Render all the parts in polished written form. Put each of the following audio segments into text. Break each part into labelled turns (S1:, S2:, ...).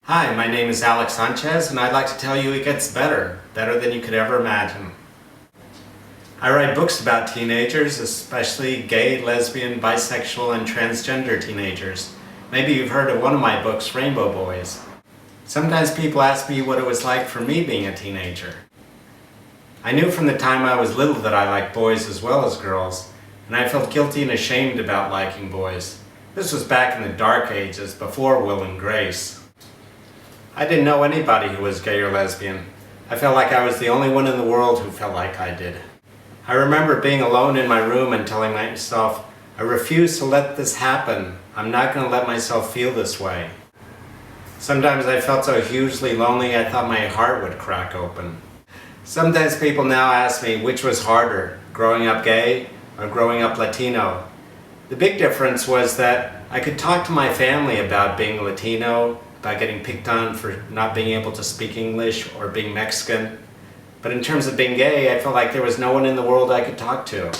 S1: Hi, my name is Alex Sanchez, and I'd like to tell you it gets better than you could ever imagine. I write books about teenagers, especially gay, lesbian, bisexual, and transgender teenagers. Maybe you've heard of one of my books, Rainbow Boys. Sometimes people ask me what it was like for me being a teenager. I knew from the time I was little that I liked boys as well as girls, and I felt guilty and ashamed about liking boys. This was back in the dark ages, before Will and Grace. I didn't know anybody who was gay or lesbian. I felt like I was the only one in the world who felt like I did. I remember being alone in my room and telling myself, I refuse to let this happen. I'm not going to let myself feel this way. Sometimes I felt so hugely lonely I thought my heart would crack open. Sometimes people now ask me which was harder, growing up gay or growing up Latino. The big difference was that I could talk to my family about being Latino, about getting picked on for not being able to speak English or being Mexican. But in terms of being gay, I felt like there was no one in the world I could talk to.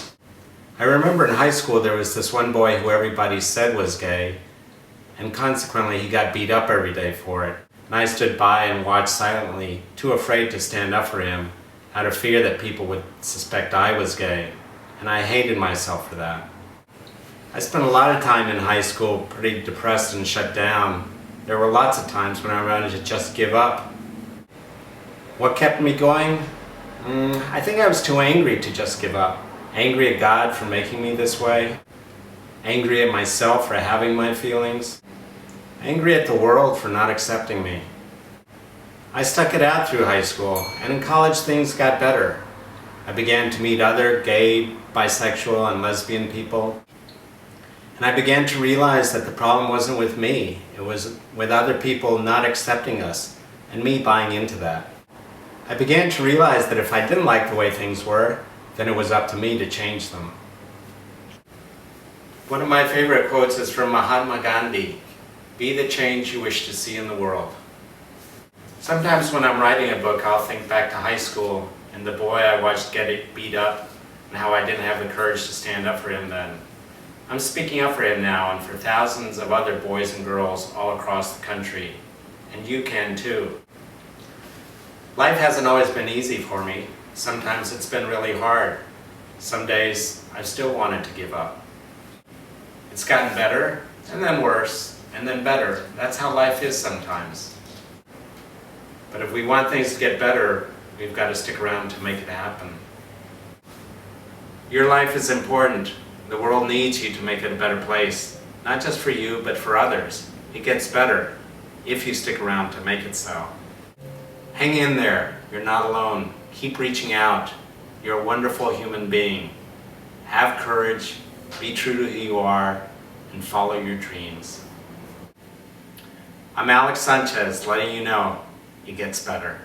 S1: I remember in high school there was this one boy who everybody said was gay, and consequently he got beat up every day for it. And I stood by and watched silently, too afraid to stand up for him, out of fear that people would suspect I was gay, and I hated myself for that. I spent a lot of time in high school pretty depressed and shut down. There were lots of times when I wanted to just give up. What kept me going? I think I was too angry to just give up. Angry at God for making me this way. Angry at myself for having my feelings. Angry at the world for not accepting me. I stuck it out through high school, and in college things got better. I began to meet other gay, bisexual, and lesbian people. And I began to realize that the problem wasn't with me. It was with other people not accepting us, and me buying into that. I began to realize that if I didn't like the way things were, then it was up to me to change them. One of my favorite quotes is from Mahatma Gandhi: "Be the change you wish to see in the world." Sometimes when I'm writing a book, I'll think back to high school and the boy I watched get beat up and how I didn't have the courage to stand up for him then. I'm speaking up for him now and for thousands of other boys and girls all across the country. And you can too. Life hasn't always been easy for me. Sometimes it's been really hard. Some days I've still wanted to give up. It's gotten better, and then worse, and then better. That's how life is sometimes. But if we want things to get better, we've got to stick around to make it happen. Your life is important. The world needs you to make it a better place. Not just for you, but for others. It gets better if you stick around to make it so. Hang in there. You're not alone. Keep reaching out. You're a wonderful human being. Have courage, be true to who you are, and follow your dreams. I'm Alex Sanchez, letting you know it gets better.